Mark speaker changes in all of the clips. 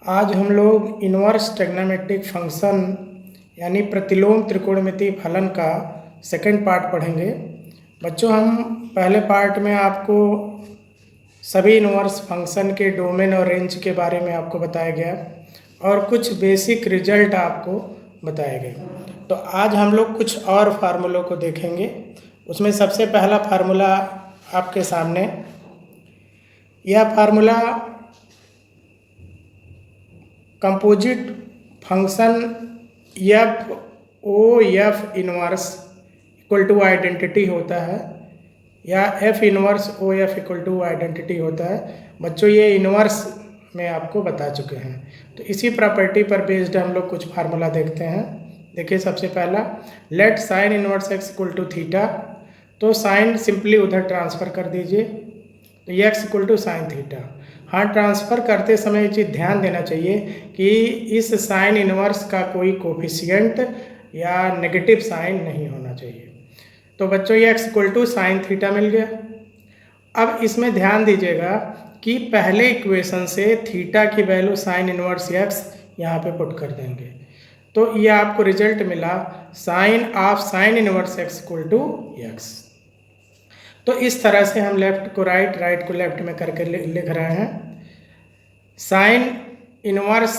Speaker 1: आज हम लोग इनवर्स ट्रिग्नोमेट्रिक फंक्शन यानी प्रतिलोम त्रिकोणमितीय फलन का सेकंड पार्ट पढ़ेंगे। बच्चों, हम पहले पार्ट में आपको सभी इनवर्स फंक्शन के डोमेन और रेंज के बारे में आपको बताया गया और कुछ बेसिक रिजल्ट आपको बताए गए। तो आज हम लोग कुछ और फार्मूलों को देखेंगे। उसमें सबसे पहला फार्मूला आपके सामने, यह formula composite function f o f inverse equal to identity होता है या f inverse o f equal to identity होता है। बच्चों, ये इनवर्स में आपको बता चुके हैं। तो इसी प्रॉपर्टी पर बेस्ड हम लोग कुछ फार्मूला देखते हैं। देखिए, सबसे पहला, let sine inverse x equal to theta. तो साइन सिंपली उधर ट्रांसफ़र कर दीजिए, तो ये x equal to sine theta. हाँ, ट्रांसफ़र करते समय ये चीज़ ध्यान देना चाहिए कि इस साइन इनवर्स का कोई कोफिशिएंट या नेगेटिव साइन नहीं होना चाहिए। तो बच्चों, ये x equal to sine theta मिल गया। अब इसमें ध्यान दीजिएगा कि पहले इक्वेशन से थीटा की वैल्यू साइन इनवर्स एक्स यहाँ पे पुट कर देंगे, तो ये आपको रिजल्ट मिला sine of sine inverse x equal to x. तो इस तरह से हम लेफ्ट को राइट, राइट को लेफ्ट में करके लिख रहे हैं। Sine inverse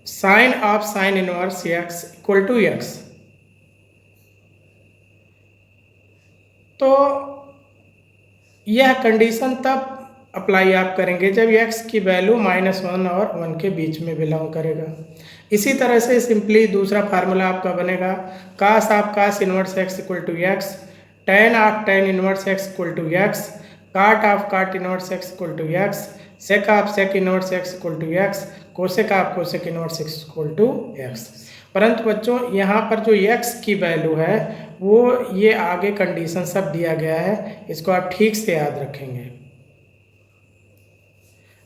Speaker 1: sine of sine inverse x equal to x. तो यह कंडीशन तब अप्लाई आप करेंगे जब x की वैल्यू -1 और 1 के बीच में बिलोंग करेगा। इसी तरह से सिंपली दूसरा फार्मूला आपका बनेगा cos of cos inverse x equal to x, tan of tan inverse x equal to x, cot of cot inverse x equal to x, sec of sec inverse x equal to x, cosec of cosec inverse x equal to x. परंतु बच्चों, यहाँ पर जो x की value है वो ये आगे कंडीशन सब दिया गया है, इसको आप ठीक से याद रखेंगे।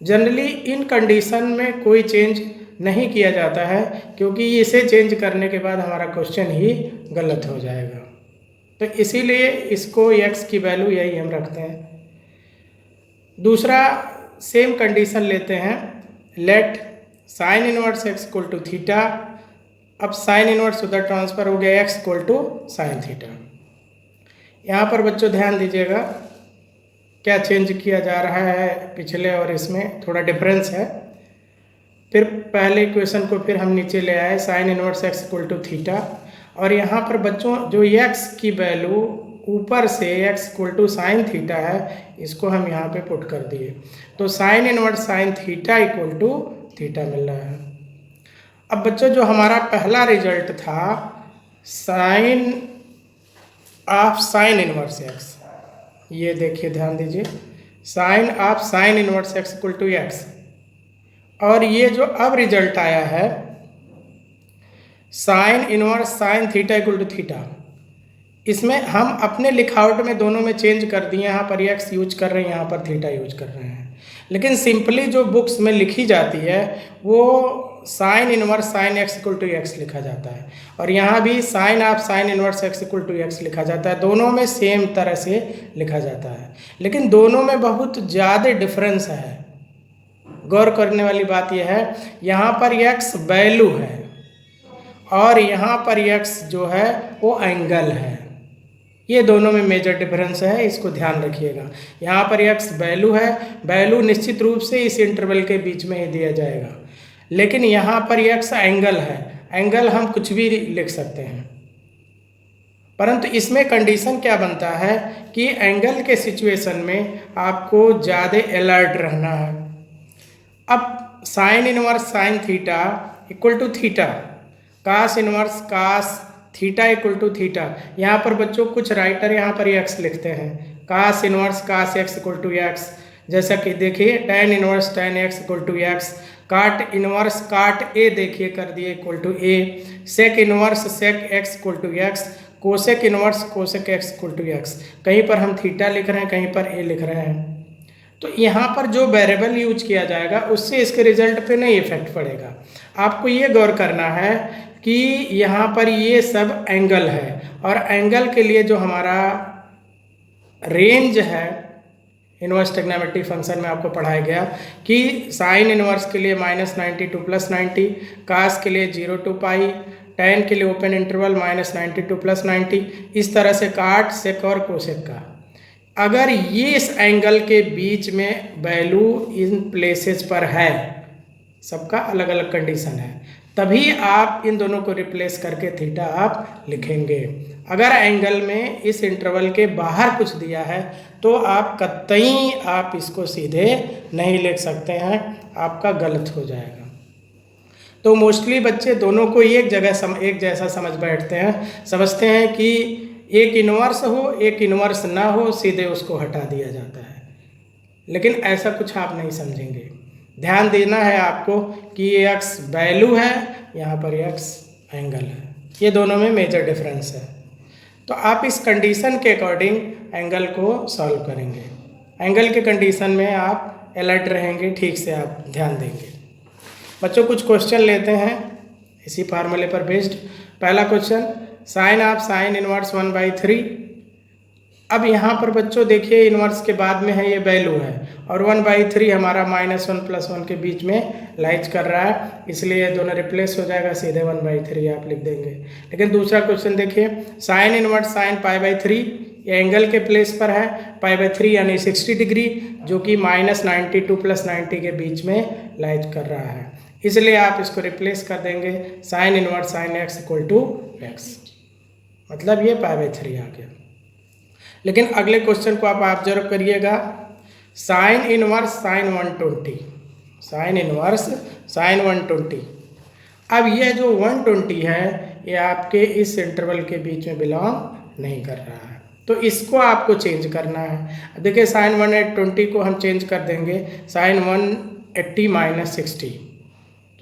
Speaker 1: जनरली इन कंडीशन में कोई चेंज नहीं किया जाता है, क्योंकि इसे चेंज करने के बाद हमारा क्वेश्चन ही गलत हो जाएगा। तो इसीलिए इसको x की वैल्यू यही हम रखते हैं। दूसरा सेम कंडीशन लेते हैं, let sine inverse x equal to theta. अब साइन इनवर्स उधर ट्रांसफ़र हो गया, x equal to sine theta. यहाँ पर बच्चों ध्यान दीजिएगा क्या चेंज किया जा रहा है, पिछले और इसमें थोड़ा डिफरेंस है। फिर पहले इक्वेशन को फिर हम नीचे ले आए, sine inverse x equal to theta. और यहाँ पर बच्चों जो x की वैल्यू ऊपर से x equal to sine theta है, इसको हम यहाँ पे पुट कर दिए, तो sine inverse sine theta equal to theta मिल रहा है। अब बच्चों, जो हमारा पहला रिजल्ट था sine of sine inverse x, ये देखिए ध्यान दीजिए, sine of sine inverse x equal to x. और ये जो अब रिजल्ट आया है sine inverse sine theta equal to theta, इसमें हम अपने लिखावट में दोनों में चेंज कर दिए। यहाँ पर एक्स यूज कर रहे हैं, यहाँ पर थीटा यूज कर रहे हैं, लेकिन सिंपली जो बुक्स में लिखी जाती है वो sine inverse sine x equal to x लिखा जाता है, और यहाँ भी sine of sine inverse x equal to x लिखा जाता है। दोनों में सेम तरह से लिखा जाता है, लेकिन दोनों में बहुत ज़्यादा डिफरेंस है। गौर करने वाली बात यह है, यहाँ पर एक्स वैल्यू है और यहाँ पर एक्स जो है वो एंगल है। ये दोनों में मेजर डिफरेंस है, इसको ध्यान रखिएगा। यहाँ पर एक्स वैल्यू है, वैल्यू निश्चित रूप से इस इंटरवल के बीच में ही दिया जाएगा, लेकिन यहाँ पर एक्स एंगल है। एंगल हम कुछ भी लिख सकते हैं, परंतु इसमें कंडीशन क्या बनता है कि एंगल के सिचुएशन में आपको ज़्यादा अलर्ट रहना है। अब sine inverse sine theta equal to theta, cos inverse cos theta equal to theta. यहाँ पर बच्चों कुछ राइटर यहाँ पर एक्स लिखते हैं, cos inverse cos x equal to x. जैसा कि देखिए tan inverse tan x equal to x, cot inverse cot a देखिए कर दिए equal to a, sec inverse sec x equal to x, cosec inverse cosec x equal to x. कहीं पर हम theta लिख रहे हैं, कहीं पर ए लिख रहे हैं। तो यहाँ पर जो वेरिएबल यूज किया जाएगा उससे इसके रिजल्ट पे नहीं इफेक्ट पड़ेगा। आपको ये गौर करना है कि यहाँ पर ये सब एंगल है, और एंगल के लिए जो हमारा रेंज है इनवर्स ट्रिग्नोमेट्री फंक्शन में आपको पढ़ाया गया कि साइन इनवर्स के लिए -90 टू +90, कास के लिए 0 टू पाई, tan के लिए ओपन इंटरवल -90 टू +90, इस तरह से काट, सेक और कोसेक का। अगर ये इस एंगल के बीच में वैल्यू इन प्लेसेस पर है, सबका अलग अलग कंडीशन है, तभी आप इन दोनों को रिप्लेस करके थीटा आप लिखेंगे। अगर एंगल में इस इंटरवल के बाहर कुछ दिया है तो आप कतई आप इसको सीधे नहीं लिख सकते हैं, आपका गलत हो जाएगा। तो मोस्टली बच्चे दोनों को एक जगह एक जैसा समझ बैठते हैं, समझते हैं कि एक इन्वर्स हो एक इन्वर्स ना हो, सीधे उसको हटा दिया जाता है, लेकिन ऐसा कुछ आप नहीं समझेंगे। ध्यान देना है आपको कि ये x वैल्यू है, यहाँ पर x एंगल है, ये दोनों में मेजर डिफरेंस है। तो आप इस कंडीशन के अकॉर्डिंग एंगल को सॉल्व करेंगे। एंगल के कंडीशन में आप अलर्ट रहेंगे, ठीक से आप ध्यान देंगे। बच्चों कुछ क्वेश्चन लेते हैं इसी फार्मूले पर बेस्ड। पहला question, sine of sine inverse 1/3। अब यहाँ पर बच्चों देखिए इनवर्स के बाद में है ये वैल्यू है और 1/3 हमारा -1 + 1 के बीच में लाइज कर रहा है, इसलिए ये दोनों रिप्लेस हो जाएगा, सीधे 1/3 आप लिख देंगे। लेकिन दूसरा क्वेश्चन देखिए, साइन इनवर्स साइन π/3, ये एंगल के प्लेस पर है, π/3 यानी 60 डिग्री, जो कि -90 टू +90 के बीच में लाइज कर रहा है, इसलिए आप इसको रिप्लेस कर देंगे sign inverse sign x = x, मतलब ये π/3 आ गया। लेकिन अगले क्वेश्चन को आप ऑब्जर्व करिएगा, sign inverse sign 120, sign inverse sign 120। अब ये जो 120 है ये आपके इस इंटरवल के बीच में बिलोंग नहीं कर रहा है, तो इसको आपको चेंज करना है। देखिए साइन 120 को हम चेंज कर देंगे साइन 180 - 60,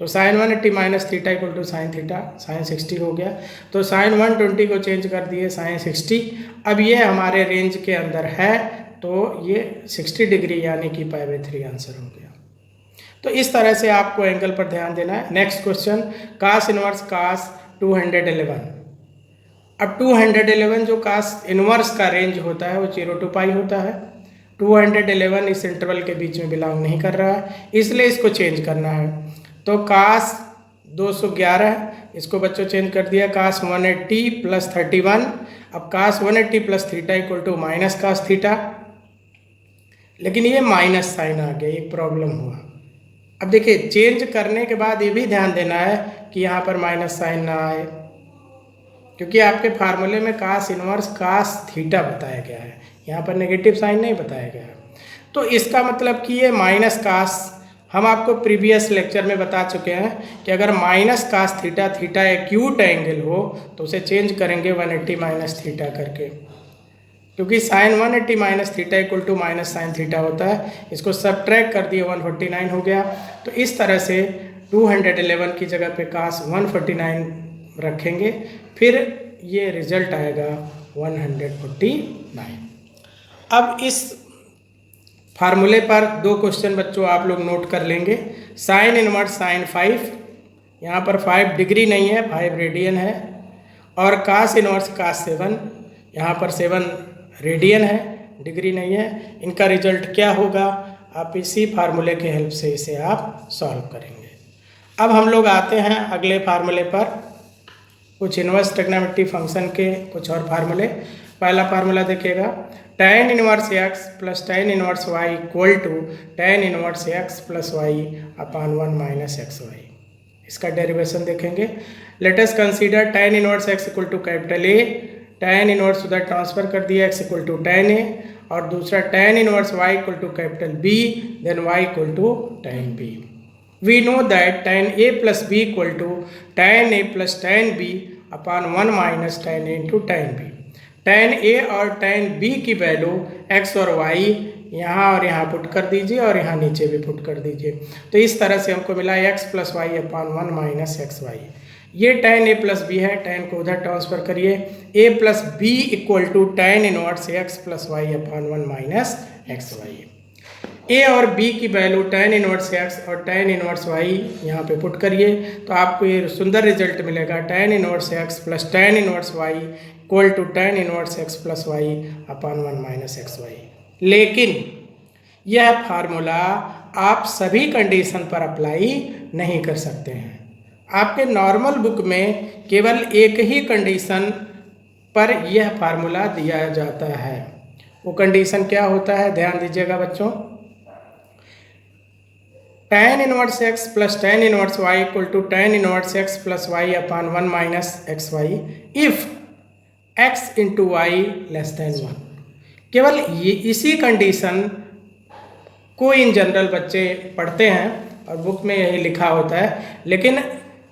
Speaker 1: तो sine 180 - theta = sine theta, sine 60 हो गया। तो साइन 120 को चेंज कर दिए साइन 60। अब ये हमारे रेंज के अंदर है, तो ये 60 डिग्री यानी कि π/3 आंसर हो गया। तो इस तरह से आपको एंगल पर ध्यान देना है। नेक्स्ट क्वेश्चन, कास इनवर्स कास 211। अब 211 जो कास इनवर्स का रेंज होता है वो 0 टू पाई होता है। 211 इस इंटरवल के बीच में बिलोंग नहीं कर रहा है, इसलिए इसको चेंज करना है। तो कास 211, इसको बच्चों चेंज कर दिया कास 180 + 31। अब कास 180 + थीटा = -कास थीटा, लेकिन ये माइनस साइन आ गया, एक प्रॉब्लम हुआ। अब देखिए चेंज करने के बाद ये भी ध्यान देना है कि यहाँ पर माइनस साइन ना आए, क्योंकि आपके फार्मूले में कास इनवर्स कास थीटा बताया गया है, यहाँ पर नेगेटिव साइन नहीं बताया गया। तो इसका मतलब कि ये माइनस कास, हम आपको प्रीवियस लेक्चर में बता चुके हैं कि अगर -cos theta, theta acute angle हो तो उसे चेंज करेंगे 180 - थीटा करके, क्योंकि साइन 180 - थीटा = साइन थीटा होता है। इसको सब्ट्रैक्ट कर दिए 149 हो गया। तो इस तरह से 211 की जगह पे कास 149 रखेंगे, फिर ये रिजल्ट आएगा 149। अब इस फार्मूले पर दो क्वेश्चन बच्चों आप लोग नोट कर लेंगे। साइन इनवर्स साइन 5, यहाँ पर 5 डिग्री नहीं है, 5 रेडियन है, और कास इनवर्स कास 7, यहाँ पर 7 रेडियन है, डिग्री नहीं है। इनका रिजल्ट क्या होगा, आप इसी फार्मूले के हेल्प से इसे आप सॉल्व करेंगे। अब हम लोग आते हैं अगले फार्मूले पर, कुछ इनवर्स ट्रिग्नोमेट्री फंक्शन के कुछ और फार्मूले। पहला फार्मूला देखिएगा, tan inverse x + tan inverse y = tan inverse x + y/1 - xy। इसका डेरिवेशन देखेंगे। Let us consider tan inverse x = A, tan inverse उधर ट्रांसफर कर दिया x = tan A, और दूसरा tan inverse y = B, then y = tan B। We know that tan A + B = tan A + tan B/1 - tan A × tan B। tan A और tan B की value x और y यहाँ और यहाँ put कर दीजिए और यहाँ नीचे भी पुट कर दीजिए। तो इस तरह से हमको मिला x + y/1 - xy। ये tan A + B है, tan को उधर ट्रांसफर करिए। A + B = tan inverse x + y/1 - xy। A और B की वैल्यू tan इनवर्स x और tan इनवर्स y यहाँ पे पुट करिए, तो आपको ये सुंदर रिजल्ट मिलेगा, tan inverse x + tan inverse y = tan inverse x + y/1 - xy। लेकिन यह फार्मूला आप सभी कंडीशन पर अप्लाई नहीं कर सकते हैं। आपके नॉर्मल बुक में केवल एक ही कंडीशन पर यह फार्मूला दिया जाता है। वो कंडीशन क्या होता है, ध्यान दीजिएगा बच्चों। tan inverse x plus tan inverse y equal to tan inverse x plus y upon 1 minus x y if x into y less than 1। केवल ये इसी कंडीशन को इन जनरल बच्चे पढ़ते हैं और बुक में यही लिखा होता है, लेकिन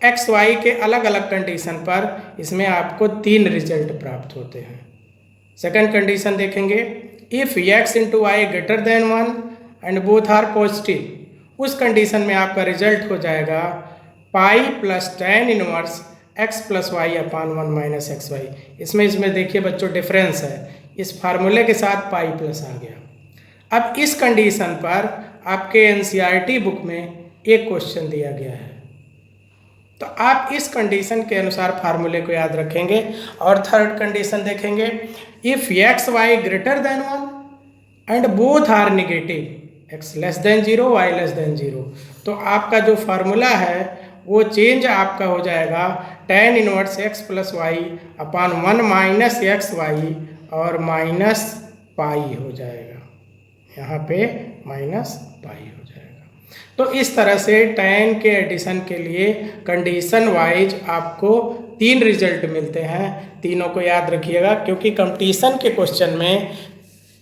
Speaker 1: एक्स वाई के अलग अलग कंडीशन पर इसमें आपको 3 रिजल्ट प्राप्त होते हैं। सेकंड कंडीशन देखेंगे, if x into y greater than 1 and both are positive, उस कंडीशन में आपका रिजल्ट हो जाएगा pi plus tan inverse x plus y upon 1 minus x y. इसमें देखिए बच्चों डिफरेंस है, इस फार्मूले के साथ पाई प्लस आ गया। अब इस कंडीशन पर आपके एनसीईआरटी बुक में एक क्वेश्चन दिया गया है, तो आप इस कंडीशन के अनुसार फार्मूले को याद रखेंगे। और थर्ड कंडीशन देखेंगे, if x y greater than 1 and both are negative, x less than 0 y less than 0, तो आपका जो फार्मूला है वो चेंज आपका हो जाएगा tan inverse x plus y upon 1 minus x y और माइनस पाई हो जाएगा, यहाँ पे माइनस पाई हो जाएगा। तो इस तरह से tan के एडिशन के लिए कंडीशन वाइज आपको 3 रिजल्ट मिलते हैं। तीनों को याद रखिएगा, क्योंकि कंपटीशन के क्वेश्चन में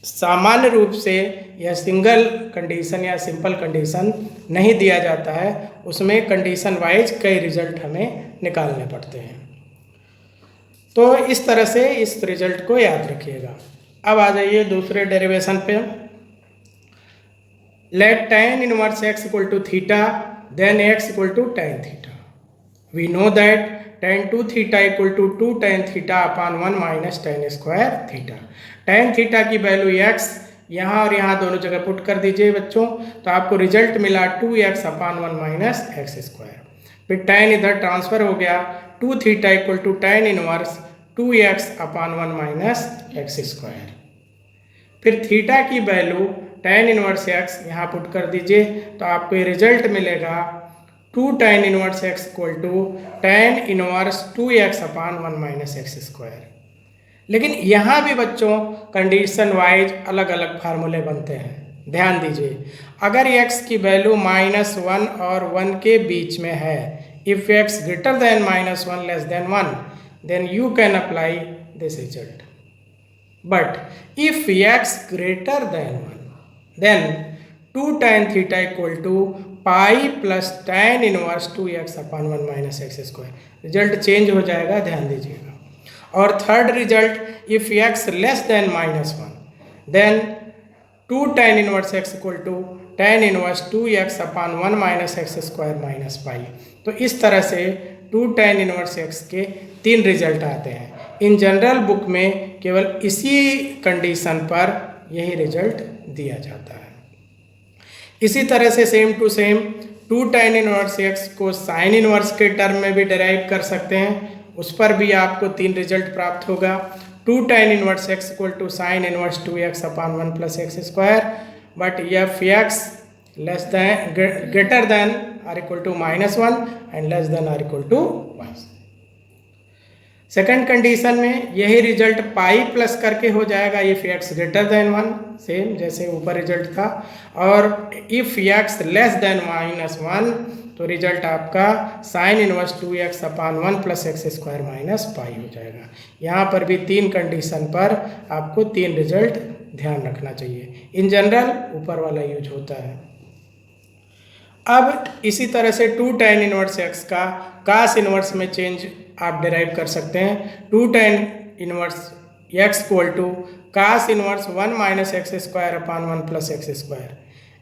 Speaker 1: सामान्य रूप से यह सिंगल कंडीशन या सिंपल कंडीशन नहीं दिया जाता है, उसमें कंडीशन वाइज कई रिजल्ट हमें निकालने पड़ते हैं। तो इस तरह से इस रिजल्ट को याद रखिएगा। अब आ जाइए दूसरे डेरिवेशन पे। Let tan inverse x equal to theta then x equal to tan theta. We know that tan 2 theta equal to 2 tan theta upon 1 minus tan square theta. tan theta की value x यहाँ और यहाँ दोनों जगह put कर दीजिए बच्चों, तो आपको रिजल्ट मिला 2x upon 1 minus x square. फिर tan इधर ट्रांसफर हो गया, 2 theta equal to tan inverse 2x upon 1 minus x square. फिर थीटा की वैल्यू tan इनवर्स x यहाँ पुट कर दीजिए, तो आपको ये रिजल्ट मिलेगा 2 tan inverse x equal to tan inverse 2x upon 1 minus x square. लेकिन यहाँ भी बच्चों कंडीशन वाइज अलग अलग फार्मूले बनते हैं, ध्यान दीजिए। अगर x की वैल्यू -1 और 1 के बीच में है, if x greater than -1 less than 1, then you can apply this result. But if x greater than 1, then 2 tan theta equal to pi plus tan inverse 2x upon 1 minus x square. Result change हो जाएगा, ध्यान दीजिएगा। और third result, if x less than -1, then 2 tan inverse x equal to tan inverse 2x upon 1 minus x square minus pi. तो इस तरह से 2 tan inverse x के 3 रिजल्ट आते हैं। इन जनरल बुक में केवल इसी कंडीशन पर यही रिजल्ट दिया जाता है। इसी तरह से same to same 2 tan inverse x को साइन इनवर्स के टर्म में भी डिराइव कर सकते हैं, उस पर भी आपको 3 रिजल्ट प्राप्त होगा। 2 tan inverse x equal to sine inverse 2x upon 1 plus x square, but if x less than greater than or equal to -1 and less than or equal to 1। Second condition में यही result pi plus करके हो जाएगा, if x greater than 1, same जैसे ऊपर result था। और if x less than -1, तो रिजल्ट आपका sign inverse 2x upon 1 plus x square minus pi हो जाएगा। यहाँ पर भी 3 कंडीशन पर आपको 3 रिजल्ट ध्यान रखना चाहिए। इन जनरल ऊपर वाला यूज होता है। अब इसी तरह से 2 tan इनवर्स x का कास इनवर्स में चेंज आप डिराइव कर सकते हैं। 2 tan inverse x equal to cos inverse 1 minus x square upon 1 plus x square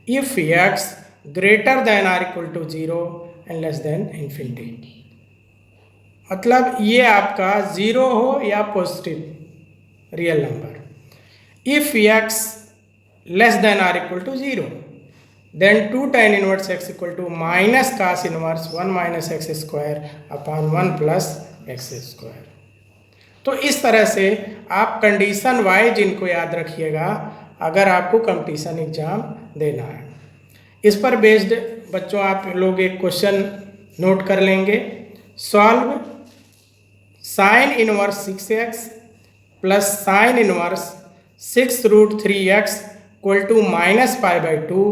Speaker 1: if x greater than or equal to 0 and less than infinity. मतलब ये आपका 0 हो या positive real number. If x less than or equal to 0, then 2 tan inverse x equal to minus cos inverse 1 minus x square upon 1 plus x square. तो इस तरह से आप कंडीशन वाइज इनको याद रखिएगा अगर आपको कंपटीशन एग्ज़ाम देना है। इस पर बेस्ड बच्चों आप लोग एक क्वेश्चन नोट कर लेंगे। Solve sine inverse 6x plus sine inverse 6√3x equal to -π/2।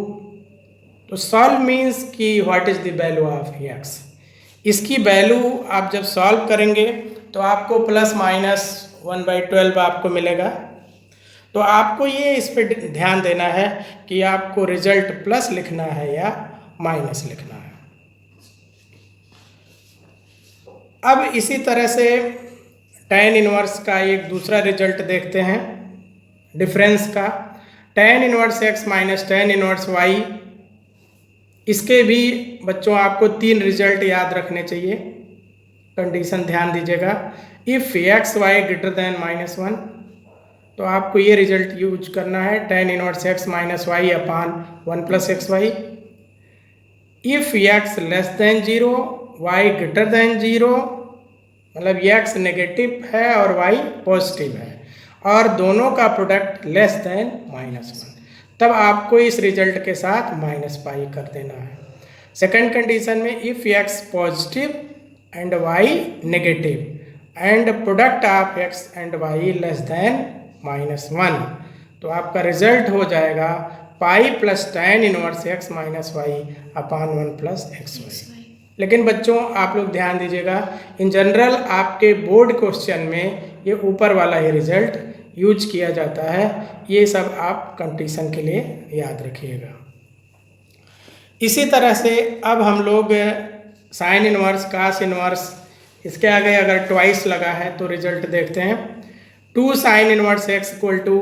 Speaker 1: तो सॉल्व मीन्स कि what is the value of x। इसकी वैल्यू आप जब सॉल्व करेंगे तो आपको ±1/12 आपको मिलेगा। तो आपको ये इस पर ध्यान देना है कि आपको रिजल्ट प्लस लिखना है या माइनस लिखना है। अब इसी तरह से tan इनवर्स का एक दूसरा रिजल्ट देखते हैं डिफरेंस का। tan inverse x minus tan inverse y, इसके भी बच्चों आपको 3 रिजल्ट याद रखने चाहिए। कंडीशन ध्यान दीजिएगा। If x y greater than -1, तो आपको ये रिजल्ट यूज करना है tan inverse x minus y upon 1 + xy। If x less than 0 y greater than 0, मतलब x नेगेटिव है और y पॉजिटिव है और दोनों का प्रोडक्ट लेस दैन -1, तब आपको इस रिजल्ट के साथ -π कर देना है। सेकंड कंडीशन में if x positive and y negative and product of x and y less than -1, तो आपका रिजल्ट हो जाएगा pi plus tan inverse x minus y upon 1 + xy। लेकिन बच्चों आप लोग ध्यान दीजिएगा, इन जनरल आपके बोर्ड क्वेश्चन में ये ऊपर वाला ही रिजल्ट यूज किया जाता है। ये सब आप कंपटीशन के लिए याद रखिएगा। इसी तरह से अब हम लोग साइन इनवर्स कास इनवर्स, इसके आगे अगर ट्वाइस लगा है तो रिजल्ट देखते हैं। 2 sin inverse x equal to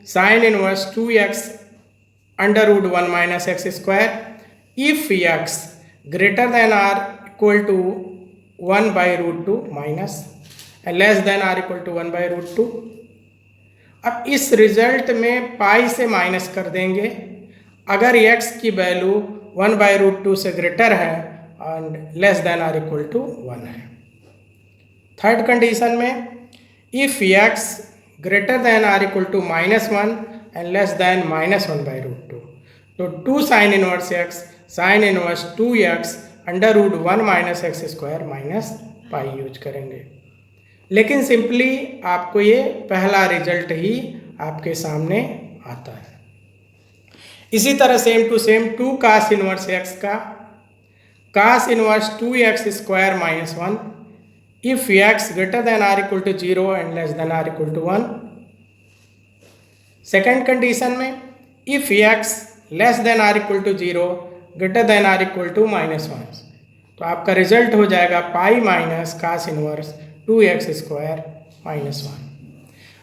Speaker 1: sine inverse 2x √1 - x²। If x greater than or equal to 1/√2 minus less than or equal to 1/√2। अब इस रिजल्ट में पाई से माइनस कर देंगे अगर x की वैल्यू 1/√2 से ग्रेटर है and less than or equal to 1 है। थर्ड कंडीशन में if x greater than or equal to -1 and less than -1/√2, तो 2 sin inverse x sine inverse 2x √1 - x² minus pi use करेंगे। लेकिन simply आपको ये पहला रिजल्ट ही आपके सामने आता है। इसी तरह same to same 2 cos inverse x का cos inverse 2x² - 1 if x greater than or equal to 0 and less than or equal to 1। Second condition में if x less than or equal to 0 greater than or equal to -1, तो आपका result हो जाएगा pi minus cos inverse 2x² - 1।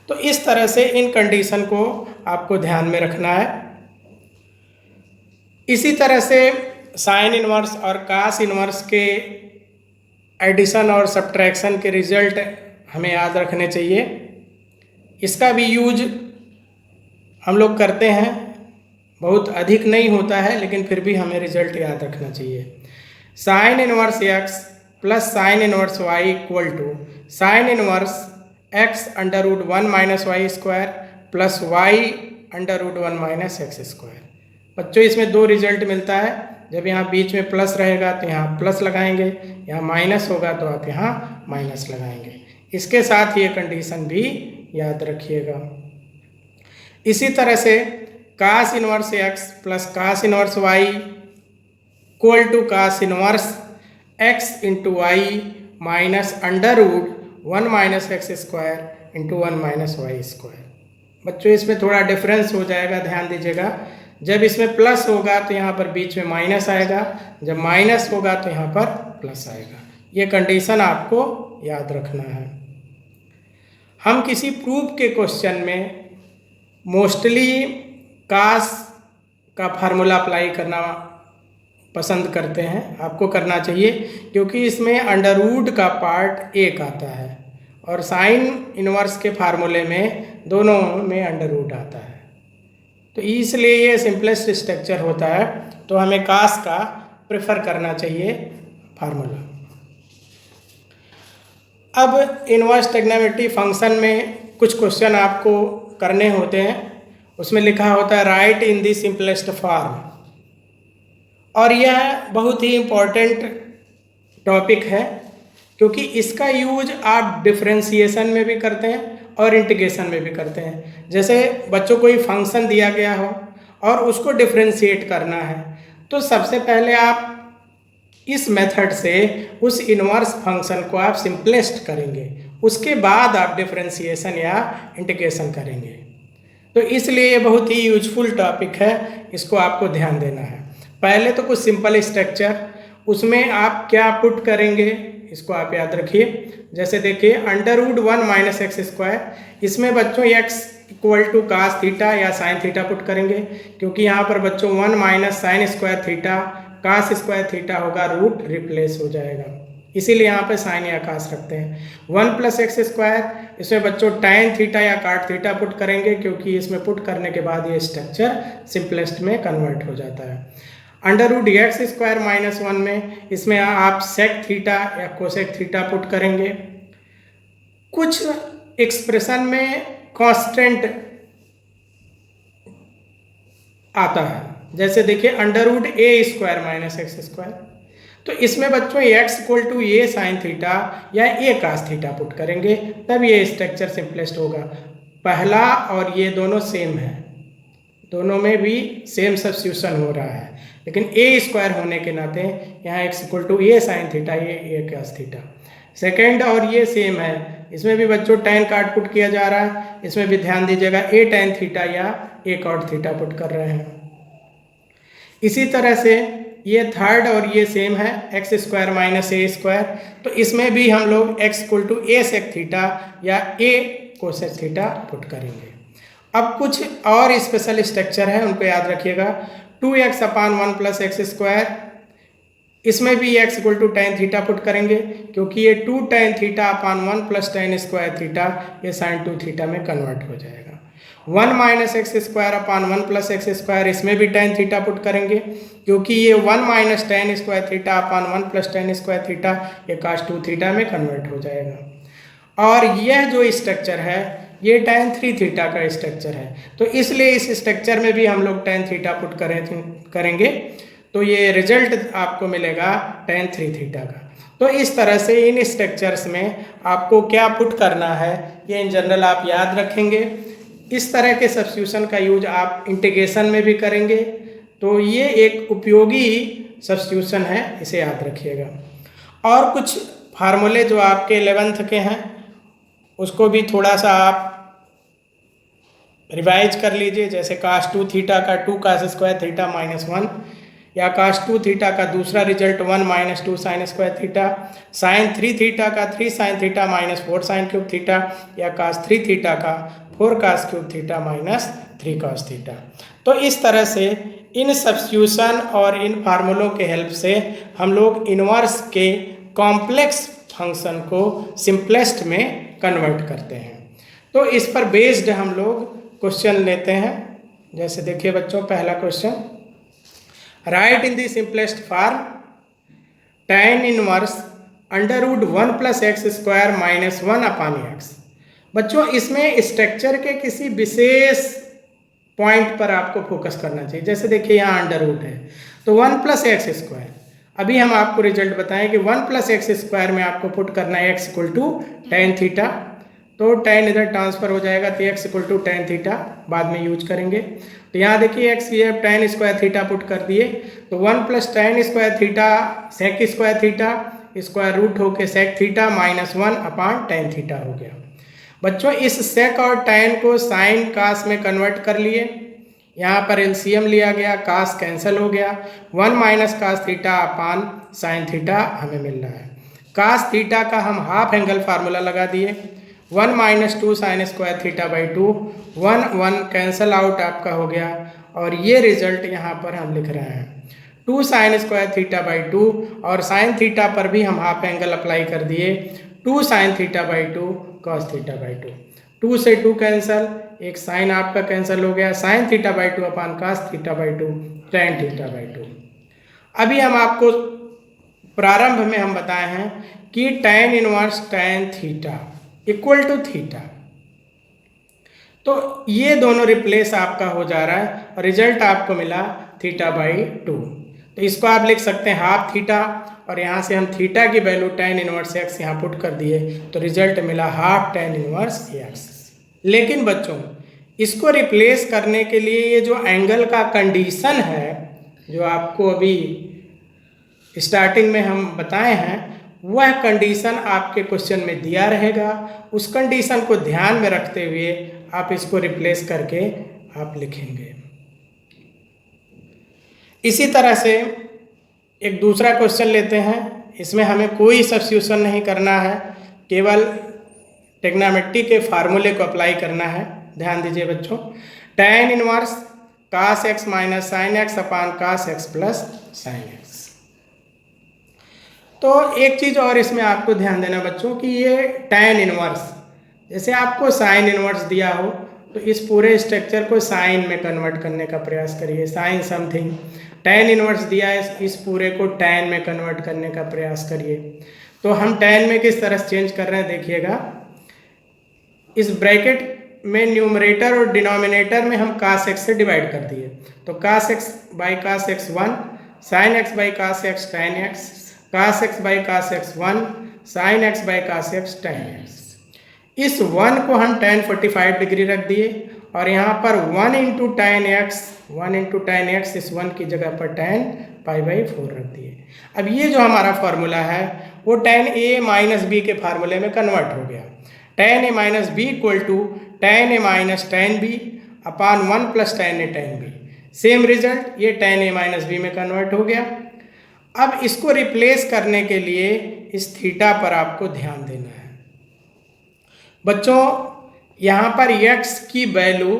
Speaker 1: तो इस तरह से इन condition को आपको ध्यान में रखना है। इसी तरह से साइन इनवर्स और cos इनवर्स के एडिशन और सब्ट्रैक्शन के रिजल्ट हमें याद रखने चाहिए। इसका भी यूज हम लोग करते हैं, बहुत अधिक नहीं होता है लेकिन फिर भी हमें रिजल्ट याद रखना चाहिए। Sine inverse x plus sine inverse y equal to sine inverse x √1 - y² plus y √1 - x²। बच्चों इसमें 2 रिजल्ट मिलता है। जब यहाँ बीच में प्लस रहेगा तो यहाँ प्लस लगाएंगे, यहाँ माइनस होगा तो आप यहाँ माइनस लगाएंगे। इसके साथ ये कंडीशन भी याद रखिएगा। इसी तरह से cos inverse x plus cos inverse y equal to cos inverse x into y minus √1 - x² into 1 - y²। बच्चों इसमें थोड़ा डिफरेंस हो जाएगा, ध्यान दीजिएगा। जब इसमें प्लस होगा तो यहाँ पर बीच में माइनस आएगा, जब माइनस होगा तो यहाँ पर प्लस आएगा। ये कंडीशन आपको याद रखना है। हम किसी प्रूफ के क्वेश्चन में मोस्टली कास का फार्मूला अप्लाई करना पसंद करते हैं, आपको करना चाहिए, क्योंकि इसमें अंडरवुड का पार्ट एक आता है और साइन इनवर्स के फार्मूले में दोनों में अंडरवुड आता है। तो इसलिए ये सिंपलेस्ट स्ट्रक्चर होता है, तो हमें कास का प्रेफर करना चाहिए फार्मूला। अब इनवर्स ट्रिग्नोमेट्री फंक्शन में कुछ क्वेश्चन आपको करने होते हैं, उसमें लिखा होता है right in the simplest form. और यह बहुत ही इम्पोर्टेंट टॉपिक है क्योंकि इसका यूज आप डिफरेंशिएशन में भी करते हैं और इंटीग्रेशन में भी करते हैं। जैसे बच्चों को कोई फंक्शन दिया गया हो और उसको डिफरेंशिएट करना है, तो सबसे पहले आप इस मेथड से उस इनवर्स फंक्शन को आप सिंपलेस्ट करेंगे, उसके बाद आप डिफरेंशिएशन या इंटीग्रेशन करेंगे। तो इसलिए ये बहुत ही यूजफुल टॉपिक है, इसको आपको ध्यान देना है। पहले तो कुछ सिंपल स्ट्रक्चर, उसमें आप क्या पुट करेंगे इसको आप याद रखिए। जैसे देखिए √1 - x², इसमें बच्चों x = cos थीटा या sin थीटा पुट करेंगे, क्योंकि यहाँ पर बच्चों 1 - sin² थीटा cos² थीटा होगा, रूट रिप्लेस हो जाएगा, इसीलिए यहाँ पे साइन या कास रखते हैं। 1 + x², इसमें बच्चों tan थीटा या cot थीटा पुट करेंगे, क्योंकि इसमें पुट करने के बाद ये स्ट्रक्चर सिंपलेस्ट में कन्वर्ट हो जाता है। √x² - 1 में इसमें आप sec थीटा या कोसेक थीटा पुट करेंगे। कुछ एक्सप्रेशन में कांस्टेंट आता है, जैसे देखिए √a² - x², तो इसमें बच्चों x = a sin थीटा या a cos थीटा पुट करेंगे, तब ये स्ट्रक्चर सिंपलेस्ट होगा। पहला और ये दोनों सेम है, दोनों में भी सेम सब्स्टिट्यूशन हो रहा है, लेकिन a² होने के नाते यहाँ x = a sin थीटा, ये a cos थीटा। सेकेंड और ये सेम है, इसमें भी बच्चों tan cot पुट किया जा रहा है, इसमें भी ध्यान दीजिएगा a tan थीटा या a cot थीटा पुट कर रहे हैं। इसी तरह से ये थर्ड और ये सेम है, x² - a², तो इसमें भी हम लोग x = a sec थीटा या a cosec थीटा पुट करेंगे। अब कुछ और स्पेशल स्ट्रक्चर है, उनको याद रखिएगा। 2x/1 + x², इसमें भी x = tan थीटा पुट करेंगे, क्योंकि ये 2 tan θ/1 + tan² थीटा ये sin 2 थीटा में कन्वर्ट हो जाएगा। 1 - x²/1 + x², इसमें भी tan थीटा पुट करेंगे, क्योंकि ये 1 - tan² θ/1 + tan² थीटा ये cos 2 थीटा में कन्वर्ट हो जाएगा। और यह जो स्ट्रक्चर है ये tan 3 थीटा का स्ट्रक्चर है, तो इसलिए इस स्ट्रक्चर में भी हम लोग tan थीटा पुट करेंगे, तो ये रिजल्ट आपको मिलेगा tan 3 थीटा का। तो इस तरह से इन स्ट्रक्चर्स में आपको क्या पुट करना है ये इन जनरल आप याद रखेंगे। इस तरह के सब्स्टिट्यूशन का यूज आप इंटीग्रेशन में भी करेंगे, तो ये एक उपयोगी सब्स्टिट्यूशन है, इसे याद रखिएगा। और कुछ फार्मूले जो आपके 11th के हैं उसको भी थोड़ा सा आप रिवाइज कर लीजिए, जैसे cos 2 थीटा का 2 cos² थीटा -1, या cos 2 थीटा का दूसरा result 1 - 2 sin² theta, sin 3 theta का 3 sin थीटा -4 sin³ थीटा, या cos 3 थीटा का 4 cos³ थीटा -3 cos थीटा। तो इस तरह से इन सब्स्टिट्यूशन और इन फार्मूलों के हेल्प से हम लोग इनवर्स के कॉम्प्लेक्स फंक्शन को सिंपलेस्ट में कन्वर्ट करते हैं। तो इस पर बेस्ड हम लोग क्वेश्चन लेते हैं। जैसे देखिए बच्चों, पहला question, right in the simplest form tan inverse √1 + x² - 1/x। बच्चों इसमें स्ट्रक्चर के किसी विशेष पॉइंट पर आपको फोकस करना चाहिए। जैसे देखिए यहाँ √ है, तो 1 + x², अभी हम आपको रिजल्ट बताएं कि 1 + x² में आपको पुट करना है x = tan थीटा, तो tan इधर ट्रांसफर हो जाएगा, तो x = tan थीटा बाद में यूज करेंगे। तो यहाँ देखिए x ये tan² थीटा पुट कर दिए, तो 1 + tan² theta sec² theta square root होके sec थीटा -1/tan थीटा हो गया। बच्चों इस sec और tan को sin cos में कन्वर्ट कर लिए, यहाँ पर एलसीएम लिया गया, cos कैंसिल हो गया, 1 - cos θ/sin थीटा हमें मिल रहा है। cos थीटा का हम हाफ एंगल फार्मूला लगा दिए, 1 - 2 sin² θ/2, 1 कैंसल आउट आपका हो गया, और ये रिजल्ट यहाँ पर हम लिख रहे हैं 2 sin² θ/2, और sin थीटा पर भी हम हाफ एंगल अप्लाई कर दिए, 2 sin θ/2 cos θ/2, 2 से 2 कैंसल, एक साइन आपका कैंसिल हो गया, sin θ/2/cos θ/2 tan θ/2। अभी हम आपको प्रारंभ में हम बताए हैं कि tan inverse tan theta = theta, तो ये दोनों रिप्लेस आपका हो जा रहा है और रिजल्ट आपको मिला θ/2। तो इसको आप लिख सकते हैं हाफ थीटा, और यहाँ से हम थीटा की वैल्यू tan इनवर्स x यहाँ पुट कर दिए तो रिजल्ट मिला हाफ tan इनवर्स x। लेकिन बच्चों इसको रिप्लेस करने के लिए ये जो एंगल का कंडीशन है जो आपको अभी स्टार्टिंग में हम बताए हैं, वह कंडीशन आपके क्वेश्चन में दिया रहेगा। उस कंडीशन को ध्यान में रखते हुए आप इसको रिप्लेस करके आप लिखेंगे। इसी तरह से एक दूसरा क्वेश्चन लेते हैं। इसमें हमें कोई सब्स्टिट्यूशन नहीं करना है, केवल ट्रिग्नोमेट्री के फार्मूले को अप्लाई करना है। ध्यान दीजिए बच्चों, tan inverse cos x minus sine x upon cos x plus sine x. तो एक चीज़ और इसमें आपको ध्यान देना बच्चों कि ये tan इनवर्स, जैसे आपको साइन इनवर्स दिया हो तो इस पूरे स्ट्रक्चर को साइन में कन्वर्ट करने का प्रयास करिए, साइन समथिंग। tan इनवर्स दिया है, इस पूरे को tan में कन्वर्ट करने का प्रयास करिए। तो हम tan में किस तरह चेंज कर रहे हैं देखिएगा। इस ब्रैकेट में न्यूमरेटर और डिनोमिनेटर में हम cos x से डिवाइड कर दिए, तो cos x by cos x 1, sin x by cos x tan x, cos x by cos x 1, sin x by cos x tan x। इस 1 को हम tan 45 डिग्री रख दिए और यहाँ पर 1 इंटू tan x इस 1 की जगह पर tan π/4 रख दिए। अब ये जो हमारा फार्मूला है वो tan a माइनस बी के फार्मूले में कन्वर्ट हो गया। tan a minus b equal to tan a minus tan b upon 1 plus tan a tan b। Same result, ये tan a माइनस बी में कन्वर्ट हो गया। अब इसको रिप्लेस करने के लिए इस थीटा पर आपको ध्यान देना है बच्चों। यहाँ पर x की वैल्यू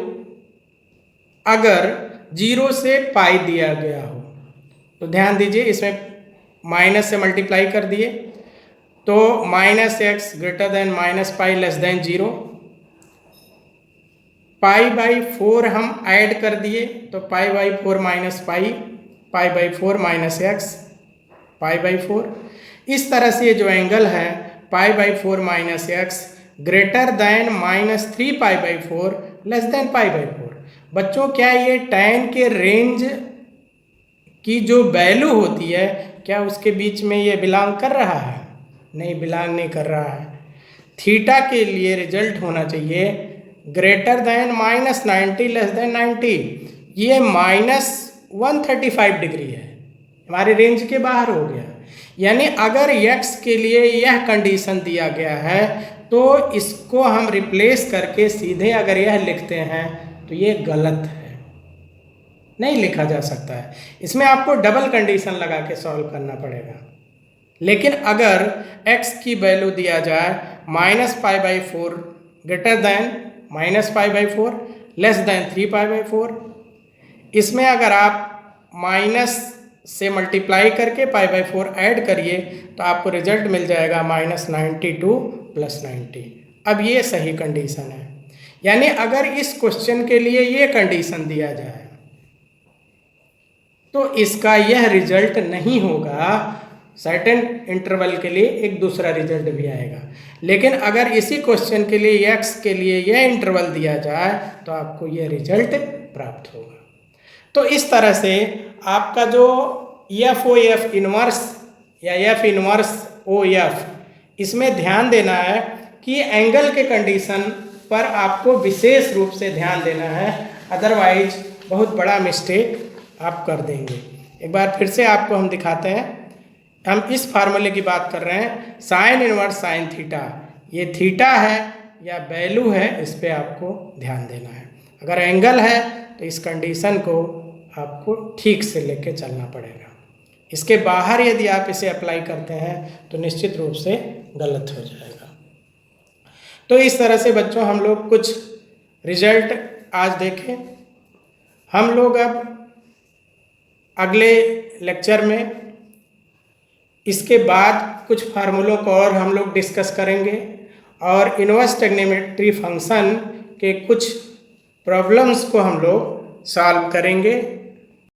Speaker 1: अगर 0 से पाई दिया गया हो तो ध्यान दीजिए, इसमें माइनस से मल्टीप्लाई कर दिए तो -x greater than -π less than 0, π/4 हम ऐड कर दिए तो π/4 माइनस π/4 माइनस x π/4। इस तरह से जो एंगल है π/4 minus x greater than -3 π/4 less than π/4। बच्चों क्या ये tan के रेंज की जो वैल्यू होती है क्या उसके बीच में ये बिलोंग कर रहा है? नहीं, बिलोंग नहीं कर रहा है। थीटा के लिए रिजल्ट होना चाहिए ग्रेटर देन -90 लेस देन 90। ये -135 डिग्री है, हमारे रेंज के बाहर हो गया। यानी अगर x के लिए यह कंडीशन दिया गया है तो इसको हम रिप्लेस करके सीधे अगर यह लिखते हैं तो ये गलत है, नहीं लिखा जा सकता है। इसमें आपको डबल कंडीशन लगा के सॉल्व करना पड़ेगा। लेकिन अगर x की वैल्यू दिया जाए -π/4 ग्रेटर देन -π/4 लेस देन 3π/4, इसमें अगर आप माइनस से मल्टीप्लाई करके π/4 ऐड करिए तो आपको रिजल्ट मिल जाएगा -92 + 90। अब ये सही कंडीशन है। यानी अगर इस क्वेश्चन के लिए ये कंडीशन दिया जाए तो इसका यह रिजल्ट नहीं होगा, सर्टेन इंटरवल के लिए एक दूसरा रिजल्ट भी आएगा। लेकिन अगर इसी क्वेश्चन के लिए x के लिए यह इंटरवल दिया जाए तो आपको यह रिजल्ट प्राप्त होगा। तो इस तरह से आपका जो FOF इनवर्स या F इनवर्स OF, इसमें ध्यान देना है कि एंगल के कंडीशन पर आपको विशेष रूप से ध्यान देना है, अदरवाइज बहुत बड़ा मिस्टेक आप कर देंगे। एक बार फिर से आपको हम दिखाते हैं। हम इस फार्मूले की बात कर रहे हैं, साइन इनवर्स साइन थीटा। ये थीटा है या वैल्यू है, इस पे आपको ध्यान देना है। अगर एंगल है तो इस कंडीशन को आपको ठीक से लेके चलना पड़ेगा। इसके बाहर यदि आप इसे अप्लाई करते हैं तो निश्चित रूप से गलत हो जाएगा। तो इस तरह से बच्चों हम लोग कुछ रिजल्ट आज देखें। हम लोग अब अगले लेक्चर में इसके बाद कुछ फार्मूलों को और हम लोग डिस्कस करेंगे और इनवर्स ट्रिग्नोमेट्री फंक्शन के कुछ प्रॉब्लम्स को हम लोग सॉल्व करेंगे।